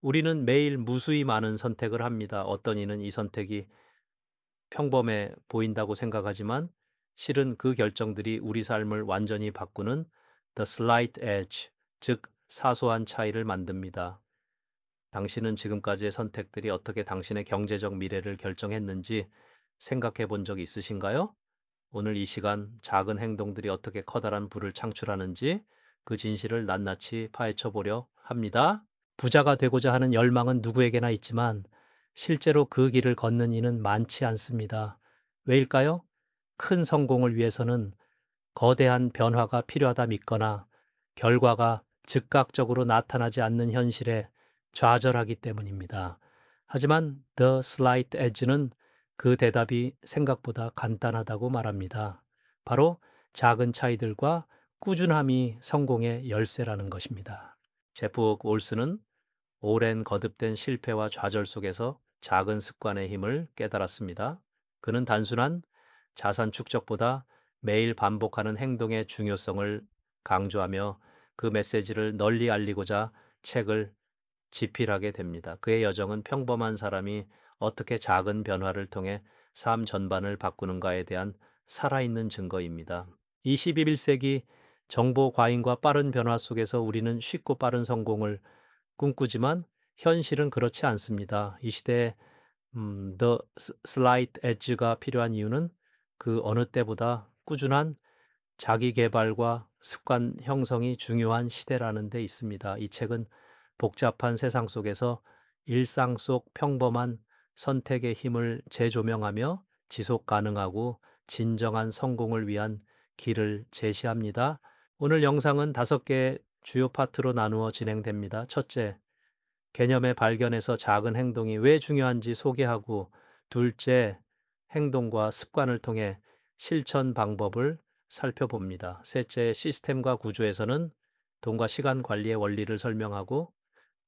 우리는 매일 무수히 많은 선택을 합니다. 어떤 이는 이 선택이 평범해 보인다고 생각하지만 실은 그 결정들이 우리 삶을 완전히 바꾸는 the slight edge, 즉 사소한 차이를 만듭니다. 당신은 지금까지의 선택들이 어떻게 당신의 경제적 미래를 결정했는지 생각해 본 적 있으신가요? 오늘 이 시간 작은 행동들이 어떻게 커다란 부를 창출하는지 그 진실을 낱낱이 파헤쳐 보려 합니다. 부자가 되고자 하는 열망은 누구에게나 있지만 실제로 그 길을 걷는 이는 많지 않습니다. 왜일까요? 큰 성공을 위해서는 거대한 변화가 필요하다 믿거나 결과가 즉각적으로 나타나지 않는 현실에 좌절하기 때문입니다. 하지만 The Slight Edge는 그 대답이 생각보다 간단하다고 말합니다. 바로 작은 차이들과 꾸준함이 성공의 열쇠라는 것입니다. 제프 올스는 오랜 거듭된 실패와 좌절 속에서 작은 습관의 힘을 깨달았습니다. 그는 단순한 자산 축적보다 매일 반복하는 행동의 중요성을 강조하며 그 메시지를 널리 알리고자 책을 집필하게 됩니다. 그의 여정은 평범한 사람이 어떻게 작은 변화를 통해 삶 전반을 바꾸는가에 대한 살아있는 증거입니다. 이 11세기 정보 과잉과 빠른 변화 속에서 우리는 쉽고 빠른 성공을 꿈꾸지만 현실은 그렇지 않습니다. 이 시대에 The Slight Edge가 필요한 이유는 그 어느 때보다 꾸준한 자기 개발과 습관 형성이 중요한 시대라는 데 있습니다. 이 책은 복잡한 세상 속에서 일상 속 평범한 선택의 힘을 재조명하며 지속 가능하고 진정한 성공을 위한 길을 제시합니다. 오늘 영상은 5개의 주요 파트로 나누어 진행됩니다. 첫째, 개념의 발견에서 작은 행동이 왜 중요한지 소개하고, 둘째, 행동과 습관을 통해 실천 방법을 살펴봅니다. 셋째, 시스템과 구조에서는 돈과 시간 관리의 원리를 설명하고,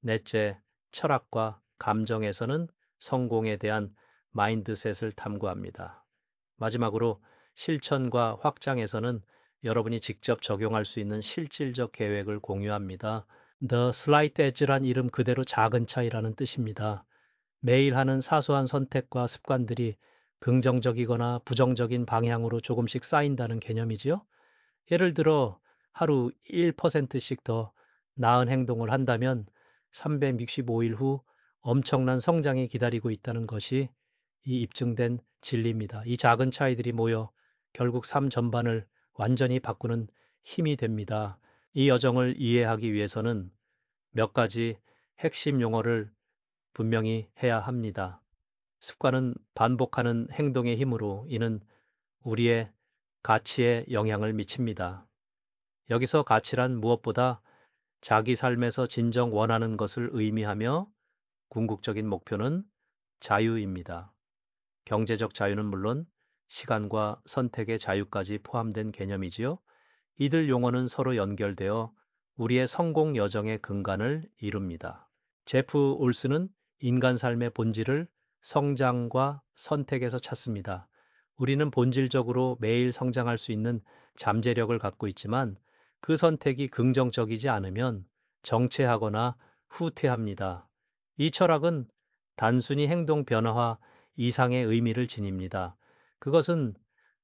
넷째, 철학과 감정에서는 성공에 대한 마인드셋을 탐구합니다. 마지막으로 실천과 확장에서는 여러분이 직접 적용할 수 있는 실질적 계획을 공유합니다. The Slight Edge란 이름 그대로 작은 차이라는 뜻입니다. 매일 하는 사소한 선택과 습관들이 긍정적이거나 부정적인 방향으로 조금씩 쌓인다는 개념이지요. 예를 들어 하루 1%씩 더 나은 행동을 한다면 365일 후 엄청난 성장이 기다리고 있다는 것이 이 입증된 진리입니다. 이 작은 차이들이 모여 결국 삶 전반을 완전히 바꾸는 힘이 됩니다. 이 여정을 이해하기 위해서는 몇 가지 핵심 용어를 분명히 해야 합니다. 습관은 반복하는 행동의 힘으로 이는 우리의 가치에 영향을 미칩니다. 여기서 가치란 무엇보다 자기 삶에서 진정 원하는 것을 의미하며 궁극적인 목표는 자유입니다. 경제적 자유는 물론 시간과 선택의 자유까지 포함된 개념이지요. 이들 용어는 서로 연결되어 우리의 성공 여정의 근간을 이룹니다. 제프 올스는 인간 삶의 본질을 성장과 선택에서 찾습니다. 우리는 본질적으로 매일 성장할 수 있는 잠재력을 갖고 있지만 그 선택이 긍정적이지 않으면 정체하거나 후퇴합니다. 이 철학은 단순히 행동 변화와 이상의 의미를 지닙니다. 그것은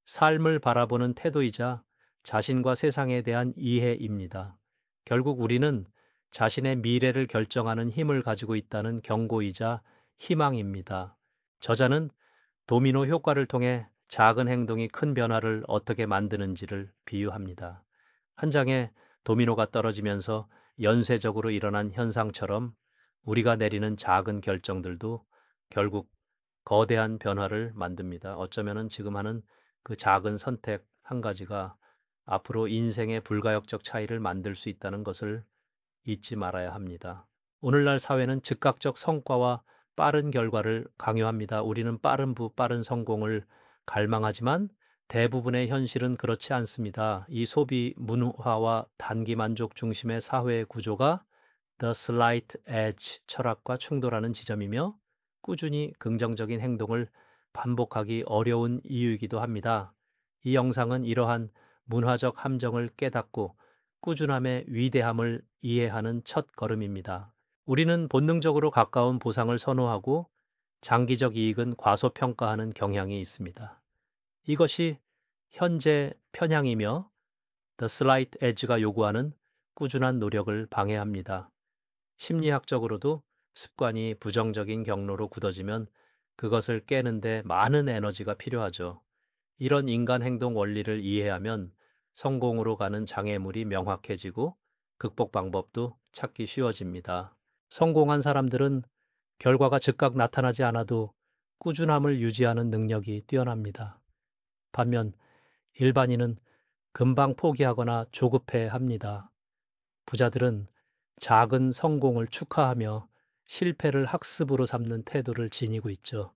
삶을 바라보는 태도이자 자신과 세상에 대한 이해입니다. 결국 우리는 자신의 미래를 결정하는 힘을 가지고 있다는 경고이자 희망입니다. 저자는 도미노 효과를 통해 작은 행동이 큰 변화를 어떻게 만드는지를 비유합니다. 한 장의 도미노가 떨어지면서 연쇄적으로 일어난 현상처럼 우리가 내리는 작은 결정들도 결국 거대한 변화를 만듭니다. 어쩌면은 지금 하는 그 작은 선택 한 가지가 앞으로 인생의 불가역적 차이를 만들 수 있다는 것을 잊지 말아야 합니다. 오늘날 사회는 즉각적 성과와 빠른 결과를 강요합니다. 우리는 빠른 성공을 갈망하지만 대부분의 현실은 그렇지 않습니다. 이 소비 문화와 단기 만족 중심의 사회 구조가 The Slight Edge 철학과 충돌하는 지점이며 꾸준히 긍정적인 행동을 반복하기 어려운 이유이기도 합니다. 이 영상은 이러한 문화적 함정을 깨닫고 꾸준함의 위대함을 이해하는 첫 걸음입니다. 우리는 본능적으로 가까운 보상을 선호하고 장기적 이익은 과소평가하는 경향이 있습니다. 이것이 현재 편향이며 The Slight Edge가 요구하는 꾸준한 노력을 방해합니다. 심리학적으로도 습관이 부정적인 경로로 굳어지면 그것을 깨는데 많은 에너지가 필요하죠. 이런 인간 행동 원리를 이해하면 성공으로 가는 장애물이 명확해지고 극복 방법도 찾기 쉬워집니다. 성공한 사람들은 결과가 즉각 나타나지 않아도 꾸준함을 유지하는 능력이 뛰어납니다. 반면 일반인은 금방 포기하거나 조급해 합니다. 부자들은 작은 성공을 축하하며 실패를 학습으로 삼는 태도를 지니고 있죠.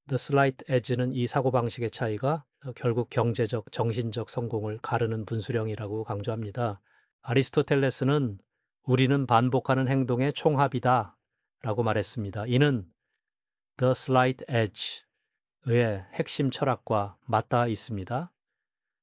The Slight Edge는 이 사고방식의 차이가 결국 경제적, 정신적 성공을 가르는 분수령이라고 강조합니다. 아리스토텔레스는 우리는 반복하는 행동의 총합이다 라고 말했습니다. 이는 The Slight Edge의 핵심 철학과 맞닿아 있습니다.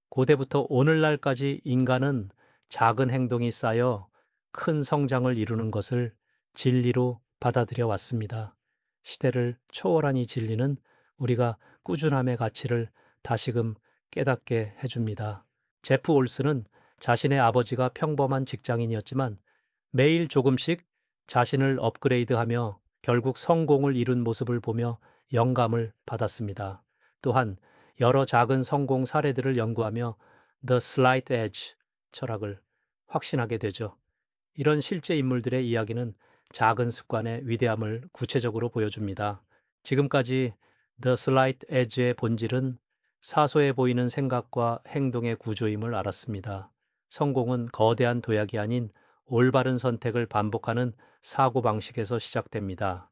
고대부터 오늘날까지 인간은 작은 행동이 쌓여 큰 성장을 이루는 것을 진리로 받아들여 왔습니다. 시대를 초월한 이 진리는 우리가 꾸준함의 가치를 다시금 깨닫게 해줍니다. 제프 올스는 자신의 아버지가 평범한 직장인이었지만 매일 조금씩 자신을 업그레이드하며 결국 성공을 이룬 모습을 보며 영감을 받았습니다. 또한 여러 작은 성공 사례들을 연구하며 The Slight Edge 철학을 확신하게 되죠. 이런 실제 인물들의 이야기는 작은 습관의 위대함을 구체적으로 보여줍니다. 지금까지 The Slight Edge의 본질은 사소해 보이는 생각과 행동의 구조임을 알았습니다. 성공은 거대한 도약이 아닌 올바른 선택을 반복하는 사고방식에서 시작됩니다.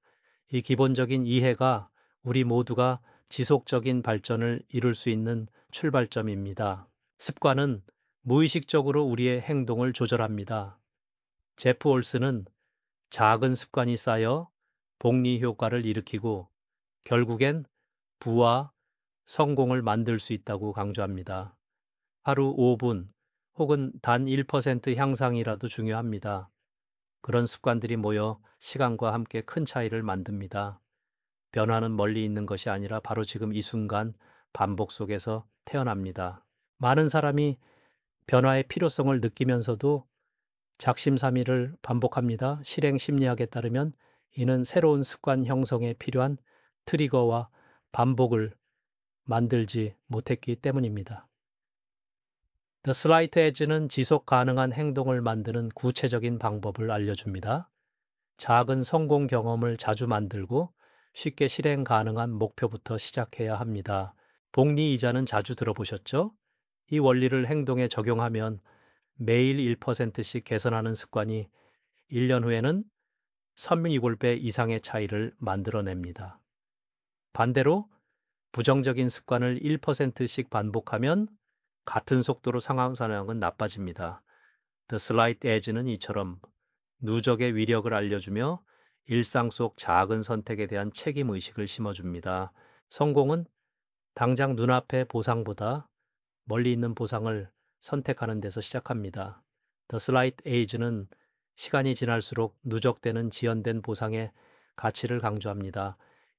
이 기본적인 이해가 우리 모두가 지속적인 발전을 이룰 수 있는 출발점입니다. 습관은 무의식적으로 우리의 행동을 조절합니다. 제프 올스는 작은 습관이 쌓여 복리 효과를 일으키고 결국엔 부와 성공을 만들 수 있다고 강조합니다. 하루 5분 혹은 단 1% 향상이라도 중요합니다. 그런 습관들이 모여 시간과 함께 큰 차이를 만듭니다. 변화는 멀리 있는 것이 아니라 바로 지금 이 순간 반복 속에서 태어납니다. 많은 사람이 변화의 필요성을 느끼면서도 작심삼일을 반복합니다. 실행 심리학에 따르면 이는 새로운 습관 형성에 필요한 트리거와 반복을 만들지 못했기 때문입니다. The Slight Edge는 지속 가능한 행동을 만드는 구체적인 방법을 알려줍니다. 작은 성공 경험을 자주 만들고 쉽게 실행 가능한 목표부터 시작해야 합니다. 복리 이자는 자주 들어보셨죠? 이 원리를 행동에 적용하면 매일 1%씩 개선하는 습관이 1년 후에는 3.7배 이상의 차이를 만들어냅니다. 반대로 부정적인 습관을 1%씩 반복하면 같은 속도로 상황 상황은 나빠집니다. The Slight Edge는 이처럼 누적의 위력을 알려주며 일상 속 작은 선택에 대한 책임 의식을 심어줍니다. 성공은 당장 눈앞의 보상보다 멀리 있는 보상을 선택하는 데서 시작합니다. The Slight Edge는 시간이 지날수록 누적되는 지연된 보상의 가치를 강조합니다.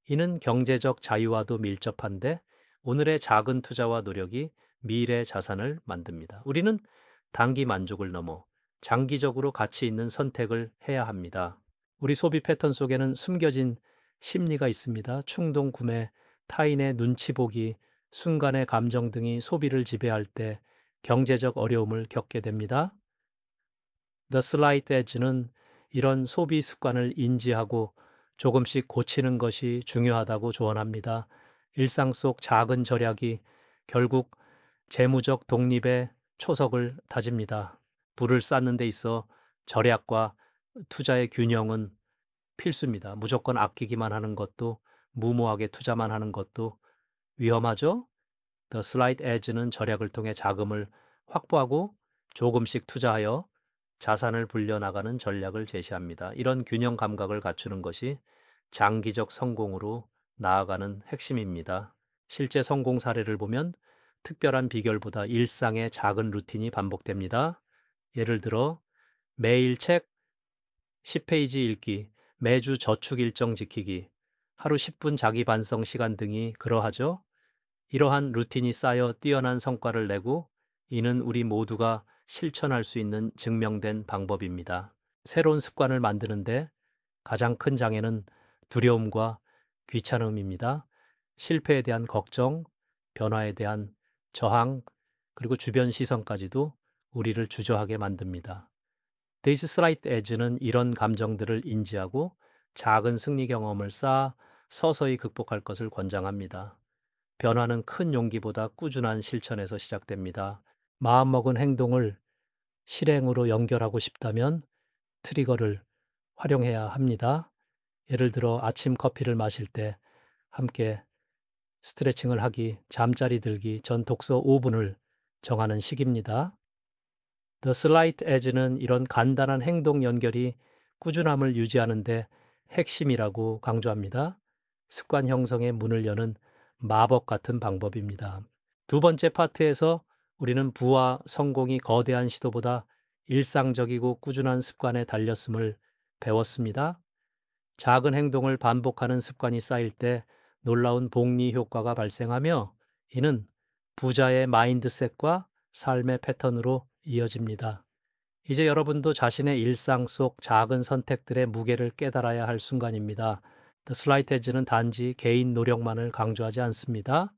이는 경제적 자유와도 밀접한데 오늘의 작은 투자와 노력이 미래 자산을 만듭니다. 우리는 단기 만족을 넘어 장기적으로 가치 있는 선택을 해야 합니다. 우리 소비 패턴 속에는 숨겨진 심리가 있습니다. 충동 구매, 타인의 눈치 보기, 순간의 감정 등이 소비를 지배할 때 경제적 어려움을 겪게 됩니다. The Slight Edge는 이런 소비 습관을 인지하고 조금씩 고치는 것이 중요하다고 조언합니다. 일상 속 작은 절약이 결국 재무적 독립의 초석을 다집니다. 부를 쌓는 데 있어 절약과 투자의 균형은 필수입니다. 무조건 아끼기만 하는 것도 무모하게 투자만 하는 것도 위험하죠? The Slight Edge는 절약을 통해 자금을 확보하고 조금씩 투자하여 자산을 불려나가는 전략을 제시합니다. 이런 균형 감각을 갖추는 것이 장기적 성공으로 나아가는 핵심입니다. 실제 성공 사례를 보면 특별한 비결보다 일상의 작은 루틴이 반복됩니다. 예를 들어 매일 책 10페이지 읽기, 매주 저축 일정 지키기, 하루 10분 자기 반성 시간 등이 그러하죠. 이러한 루틴이 쌓여 뛰어난 성과를 내고 이는 우리 모두가 실천할 수 있는 증명된 방법입니다. 새로운 습관을 만드는데 가장 큰 장애는 두려움과 귀찮음입니다. 실패에 대한 걱정, 변화에 대한 저항, 그리고 주변 시선까지도 우리를 주저하게 만듭니다. This Slight Edge는 이런 감정들을 인지하고 작은 승리 경험을 쌓아 서서히 극복할 것을 권장합니다. 변화는 큰 용기보다 꾸준한 실천에서 시작됩니다. 마음먹은 행동을 실행으로 연결하고 싶다면 트리거를 활용해야 합니다. 예를 들어 아침 커피를 마실 때 함께 스트레칭을 하기, 잠자리 들기, 전 독서 5분을 정하는 식입니다. The Slight Edge는 이런 간단한 행동 연결이 꾸준함을 유지하는 데 핵심이라고 강조합니다. 습관 형성의 문을 여는 마법 같은 방법입니다. 두 번째 파트에서 우리는 부와 성공이 거대한 시도보다 일상적이고 꾸준한 습관에 달렸음을 배웠습니다. 작은 행동을 반복하는 습관이 쌓일 때 놀라운 복리 효과가 발생하며 이는 부자의 마인드셋과 삶의 패턴으로 이어집니다. 이제 여러분도 자신의 일상 속 작은 선택들의 무게를 깨달아야 할 순간입니다. The Slight Edge는 단지 개인 노력만을 강조하지 않습니다.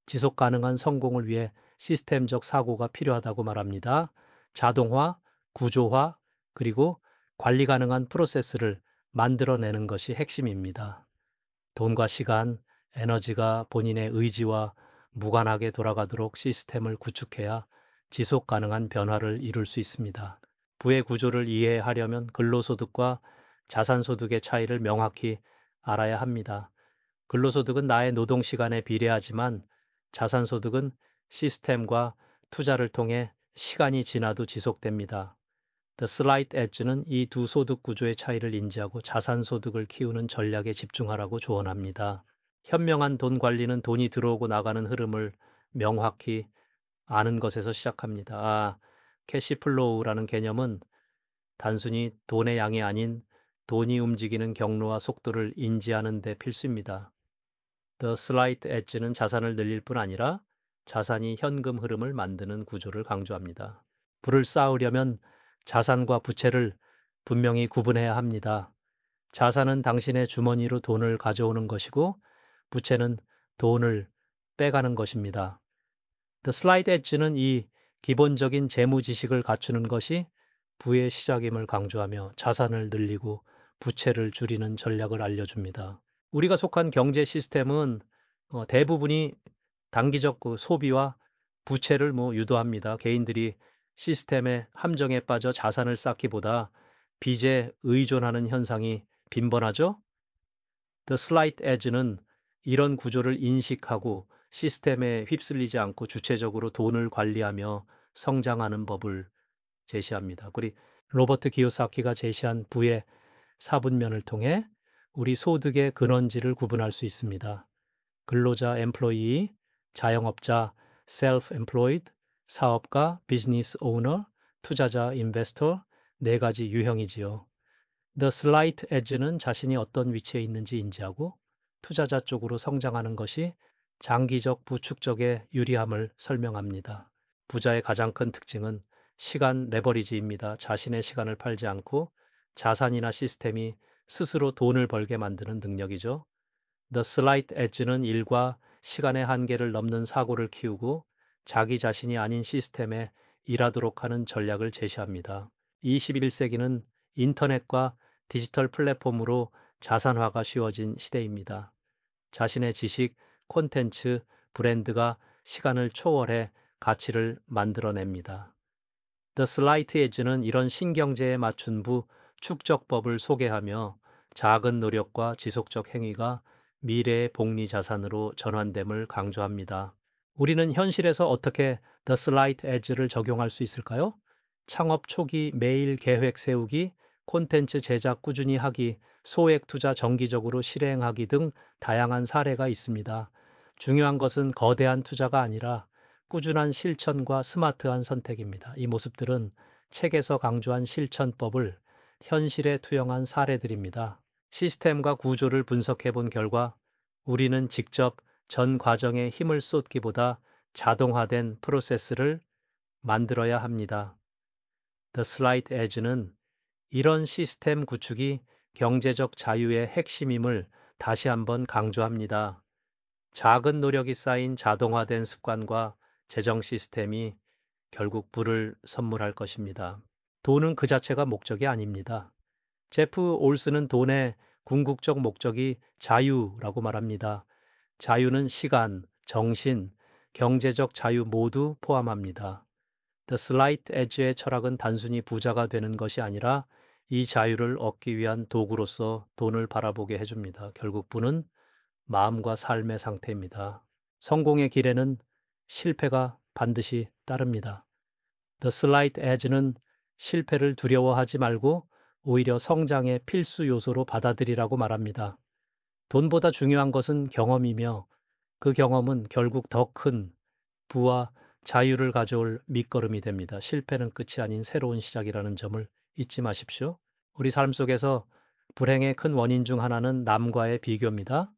지속 가능한 성공을 위해 시스템적 사고가 필요하다고 말합니다. 자동화, 구조화, 그리고 관리 가능한 프로세스를 만들어내는 것이 핵심입니다. 돈과 시간, 에너지가 본인의 의지와 무관하게 돌아가도록 시스템을 구축해야 지속 가능한 변화를 이룰 수 있습니다. 부의 구조를 이해하려면 근로소득과 자산소득의 차이를 명확히 알아야 합니다. 근로소득은 나의 노동시간에 비례하지만 자산소득은 시스템과 투자를 통해 시간이 지나도 지속됩니다. The Slight Edge는 이 두 소득 구조의 차이를 인지하고 자산소득을 키우는 전략에 집중하라고 조언합니다. 현명한 돈 관리는 돈이 들어오고 나가는 흐름을 명확히 아는 것에서 시작합니다. 캐시플로우라는 개념은 단순히 돈의 양이 아닌 돈이 움직이는 경로와 속도를 인지하는 데 필수입니다. The Slight Edge는 자산을 늘릴 뿐 아니라 자산이 현금 흐름을 만드는 구조를 강조합니다. 부를 쌓으려면 자산과 부채를 분명히 구분해야 합니다. 자산은 당신의 주머니로 돈을 가져오는 것이고 부채는 돈을 빼가는 것입니다. The Slight Edge는 이 기본적인 재무 지식을 갖추는 것이 부의 시작임을 강조하며 자산을 늘리고 부채를 줄이는 전략을 알려줍니다. 우리가 속한 경제 시스템은 대부분이 단기적 소비와 부채를 유도합니다. 개인들이 시스템의 함정에 빠져 자산을 쌓기보다 빚에 의존하는 현상이 빈번하죠. The Slight Edge는 이런 구조를 인식하고 시스템에 휩쓸리지 않고 주체적으로 돈을 관리하며 성장하는 법을 제시합니다. 그리고 로버트 기요사키가 제시한 부의 사분면을 통해 우리 소득의 근원지를 구분할 수 있습니다. 근로자 (employee), 자영업자 (self-employed), 사업가 (business owner), 투자자 (investor) 네 가지 유형이지요. The Slight Edge는 자신이 어떤 위치에 있는지 인지하고 투자자 쪽으로 성장하는 것이 장기적 부축적의 유리함을 설명합니다. 부자의 가장 큰 특징은 시간 레버리지입니다. 자신의 시간을 팔지 않고 자산이나 시스템이 스스로 돈을 벌게 만드는 능력이죠. The Slight Edge는 일과 시간의 한계를 넘는 사고를 키우고 자기 자신이 아닌 시스템에 일하도록 하는 전략을 제시합니다. 21세기는 인터넷과 디지털 플랫폼으로 자산화가 쉬워진 시대입니다. 자신의 지식, 콘텐츠, 브랜드가 시간을 초월해 가치를 만들어냅니다. The Slight Edge는 이런 신경제에 맞춘 부 축적법을 소개하며 작은 노력과 지속적 행위가 미래의 복리 자산으로 전환됨을 강조합니다. 우리는 현실에서 어떻게 The Slight Edge를 적용할 수 있을까요? 창업 초기 매일 계획 세우기, 콘텐츠 제작 꾸준히 하기, 소액 투자 정기적으로 실행하기 등 다양한 사례가 있습니다. 중요한 것은 거대한 투자가 아니라 꾸준한 실천과 스마트한 선택입니다. 이 모습들은 책에서 강조한 실천법을 현실에 투영한 사례들입니다. 시스템과 구조를 분석해 본 결과 우리는 직접 전 과정에 힘을 쏟기보다 자동화된 프로세스를 만들어야 합니다. The Slight Edge는 이런 시스템 구축이 경제적 자유의 핵심임을 다시 한번 강조합니다. 작은 노력이 쌓인 자동화된 습관과 재정 시스템이 결국 부를 선물할 것입니다. 돈은 그 자체가 목적이 아닙니다. 제프 올스는 돈의 궁극적 목적이 자유라고 말합니다. 자유는 시간, 정신, 경제적 자유 모두 포함합니다. The Slight Edge의 철학은 단순히 부자가 되는 것이 아니라 이 자유를 얻기 위한 도구로서 돈을 바라보게 해줍니다. 결국 부는 마음과 삶의 상태입니다. 성공의 길에는 실패가 반드시 따릅니다. The Slight Edge는 실패를 두려워하지 말고 오히려 성장의 필수 요소로 받아들이라고 말합니다. 돈보다 중요한 것은 경험이며 그 경험은 결국 더 큰 부와 자유를 가져올 밑거름이 됩니다. 실패는 끝이 아닌 새로운 시작이라는 점을 잊지 마십시오. 우리 삶 속에서 불행의 큰 원인 중 하나는 남과의 비교입니다.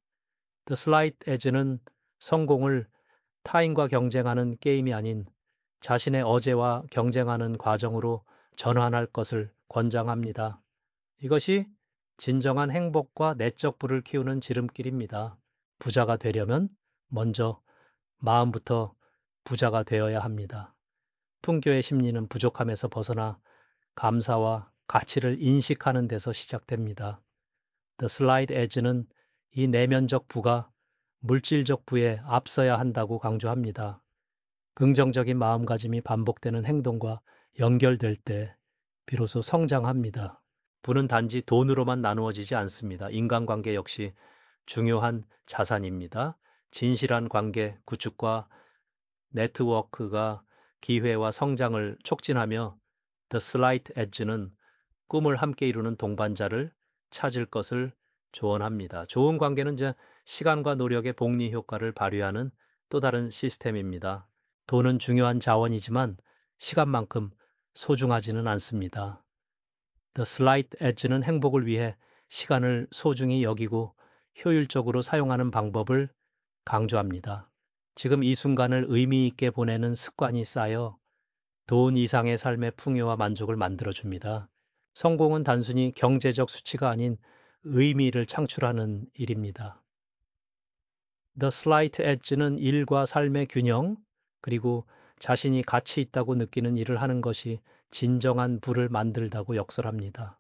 The Slight Edge는 성공을 타인과 경쟁하는 게임이 아닌 자신의 어제와 경쟁하는 과정으로 전환할 것을 권장합니다. 이것이 진정한 행복과 내적 부를 키우는 지름길입니다. 부자가 되려면 먼저 마음부터 부자가 되어야 합니다. 풍교의 심리는 부족함에서 벗어나 감사와 가치를 인식하는 데서 시작됩니다. The Slight Edge는 이 내면적 부가 물질적 부에 앞서야 한다고 강조합니다. 긍정적인 마음가짐이 반복되는 행동과 연결될 때 비로소 성장합니다. 부는 단지 돈으로만 나누어지지 않습니다. 인간관계 역시 중요한 자산입니다. 진실한 관계 구축과 네트워크가 기회와 성장을 촉진하며 The Slight Edge는 꿈을 함께 이루는 동반자를 찾을 것을 조언합니다. 좋은 관계는 이제 시간과 노력의 복리 효과를 발휘하는 또 다른 시스템입니다. 돈은 중요한 자원이지만 시간만큼 소중하지는 않습니다. The Slight Edge는 행복을 위해 시간을 소중히 여기고 효율적으로 사용하는 방법을 강조합니다. 지금 이 순간을 의미 있게 보내는 습관이 쌓여 돈 이상의 삶의 풍요와 만족을 만들어줍니다. 성공은 단순히 경제적 수치가 아닌 의미를 창출하는 일입니다. The Slight Edge는 일과 삶의 균형, 그리고 자신이 가치 있다고 느끼는 일을 하는 것이 진정한 부를 만들다고 역설합니다.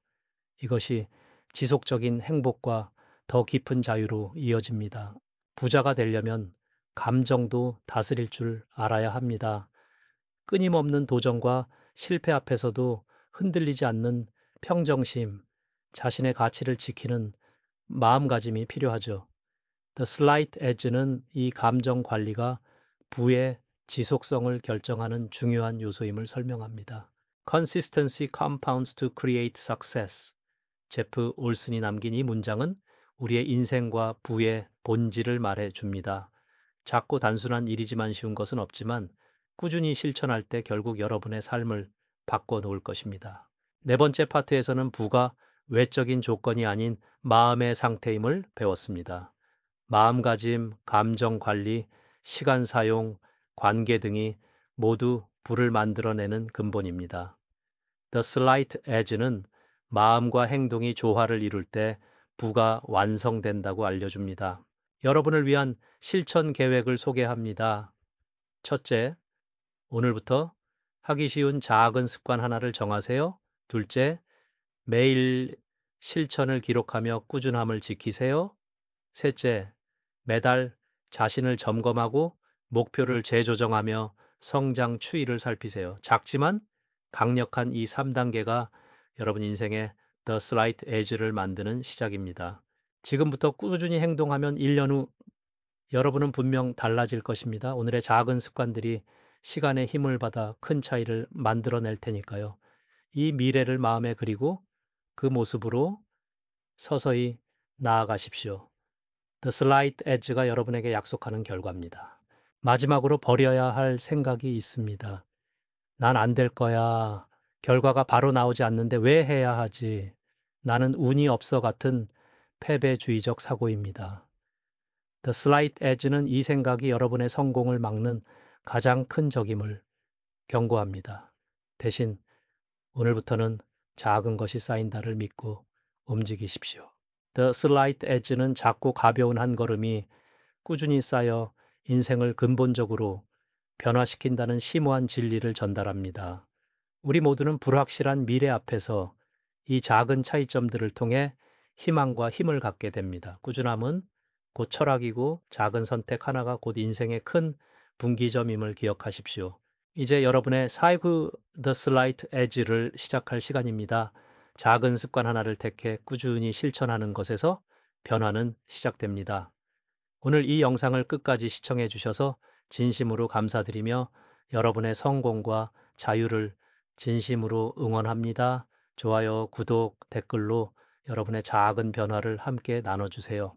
이것이 지속적인 행복과 더 깊은 자유로 이어집니다. 부자가 되려면 감정도 다스릴 줄 알아야 합니다. 끊임없는 도전과 실패 앞에서도 흔들리지 않는 평정심, 자신의 가치를 지키는 마음가짐이 필요하죠. The Slight Edge는 이 감정 관리가 부의 지속성을 결정하는 중요한 요소임을 설명합니다. Consistency compounds to create success. 제프 올슨이 남긴 이 문장은 우리의 인생과 부의 본질을 말해 줍니다. 작고 단순한 일이지만 쉬운 것은 없지만 꾸준히 실천할 때 결국 여러분의 삶을 바꿔놓을 것입니다. 네 번째 파트에서는 부가 외적인 조건이 아닌 마음의 상태임을 배웠습니다. 마음가짐, 감정 관리, 시간 사용, 관계 등이 모두 부를 만들어내는 근본입니다. The Slight Edge는 마음과 행동이 조화를 이룰 때 부가 완성된다고 알려줍니다. 여러분을 위한 실천 계획을 소개합니다. 첫째, 오늘부터 하기 쉬운 작은 습관 하나를 정하세요. 둘째, 매일 실천을 기록하며 꾸준함을 지키세요. 셋째, 매달 자신을 점검하고 목표를 재조정하며 성장 추이를 살피세요. 작지만 강력한 이 3단계가 여러분 인생의 The Slight Edge를 만드는 시작입니다. 지금부터 꾸준히 행동하면 1년 후 여러분은 분명 달라질 것입니다. 오늘의 작은 습관들이 시간의 힘을 받아 큰 차이를 만들어낼 테니까요. 이 미래를 마음에 그리고 그 모습으로 서서히 나아가십시오. The Slight Edge가 여러분에게 약속하는 결과입니다. 마지막으로 버려야 할 생각이 있습니다. 난 안 될 거야. 결과가 바로 나오지 않는데 왜 해야 하지? 나는 운이 없어 같은 패배주의적 사고입니다. The slight edge는 이 생각이 여러분의 성공을 막는 가장 큰 적임을 경고합니다. 대신 오늘부터는 작은 것이 쌓인다를 믿고 움직이십시오. The slight edge는 작고 가벼운 한 걸음이 꾸준히 쌓여 인생을 근본적으로 변화시킨다는 심오한 진리를 전달합니다. 우리 모두는 불확실한 미래 앞에서 이 작은 차이점들을 통해 희망과 힘을 갖게 됩니다. 꾸준함은 곧 철학이고 작은 선택 하나가 곧 인생의 큰 분기점임을 기억하십시오. 이제 여러분의 사이브 The Slight Edge를 시작할 시간입니다. 작은 습관 하나를 택해 꾸준히 실천하는 것에서 변화는 시작됩니다. 오늘 이 영상을 끝까지 시청해 주셔서 진심으로 감사드리며 여러분의 성공과 자유를 진심으로 응원합니다. 좋아요, 구독, 댓글로 여러분의 작은 변화를 함께 나눠주세요.